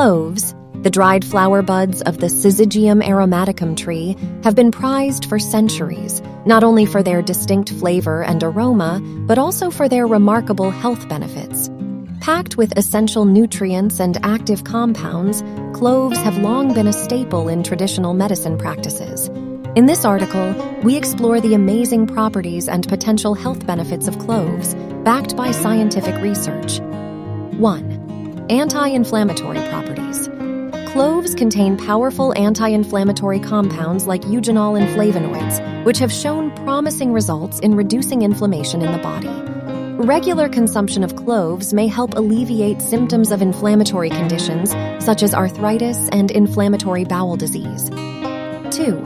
Cloves, the dried flower buds of the Syzygium aromaticum tree, have been prized for centuries, not only for their distinct flavor and aroma, but also for their remarkable health benefits. Packed with essential nutrients and active compounds, cloves have long been a staple in traditional medicine practices. In this article, we explore the amazing properties and potential health benefits of cloves, backed by scientific research. 1. Anti-inflammatory properties. Cloves contain powerful anti-inflammatory compounds like eugenol and flavonoids, which have shown promising results in reducing inflammation in the body. Regular consumption of cloves may help alleviate symptoms of inflammatory conditions such as arthritis and inflammatory bowel disease. 2.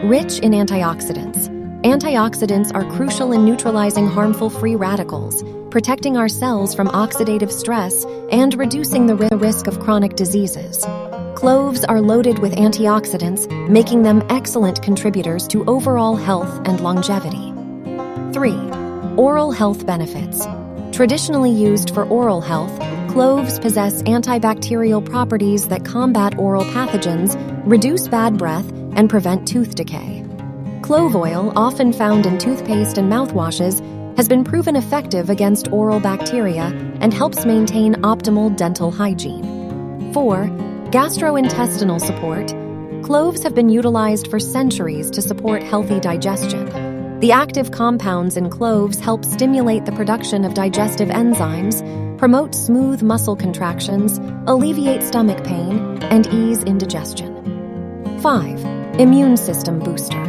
Rich in antioxidants. Antioxidants are crucial in neutralizing harmful free radicals, protecting our cells from oxidative stress, and reducing the risk of chronic diseases. Cloves are loaded with antioxidants, making them excellent contributors to overall health and longevity. 3. Oral health benefits. Traditionally used for oral health, cloves possess antibacterial properties that combat oral pathogens, reduce bad breath, and prevent tooth decay. Clove oil, often found in toothpaste and mouthwashes, has been proven effective against oral bacteria and helps maintain optimal dental hygiene. 4. Gastrointestinal support. Cloves have been utilized for centuries to support healthy digestion. The active compounds in cloves help stimulate the production of digestive enzymes, promote smooth muscle contractions, alleviate stomach pain, and ease indigestion. 5. Immune system booster.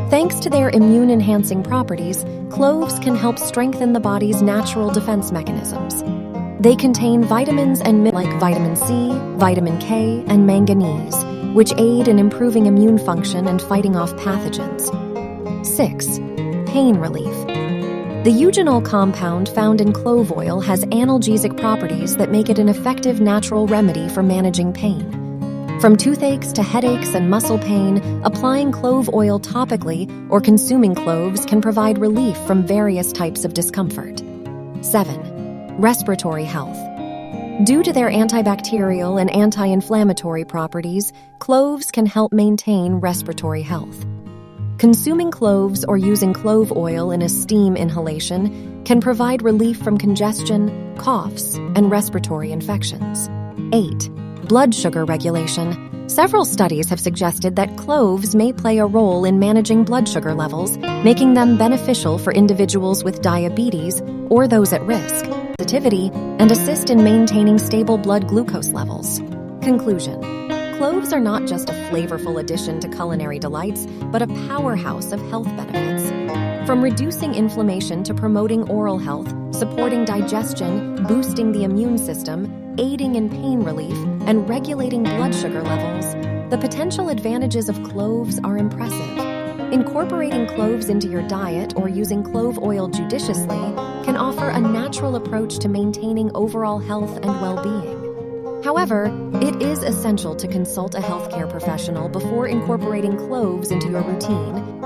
Thanks to their immune-enhancing properties, cloves can help strengthen the body's natural defense mechanisms. They contain vitamins and minerals like vitamin C, vitamin K, and manganese, which aid in improving immune function and fighting off pathogens. 6. Pain relief. The eugenol compound found in clove oil has analgesic properties that make it an effective natural remedy for managing pain. From toothaches to headaches and muscle pain, applying clove oil topically or consuming cloves can provide relief from various types of discomfort. 7. Respiratory health. Due to their antibacterial and anti-inflammatory properties, cloves can help maintain respiratory health. Consuming cloves or using clove oil in a steam inhalation can provide relief from congestion, coughs, and respiratory infections. 8. Blood sugar regulation. Several studies have suggested that cloves may play a role in managing blood sugar levels, making them beneficial for individuals with diabetes or those at risk, sensitivity, and assist in maintaining stable blood glucose levels. Conclusion. Cloves are not just a flavorful addition to culinary delights, but a powerhouse of health benefits. From reducing inflammation to promoting oral health, supporting digestion, boosting the immune system, aiding in pain relief, and regulating blood sugar levels, the potential advantages of cloves are impressive. Incorporating cloves into your diet or using clove oil judiciously can offer a natural approach to maintaining overall health and well-being. However, it is essential to consult a healthcare professional before incorporating cloves into your routine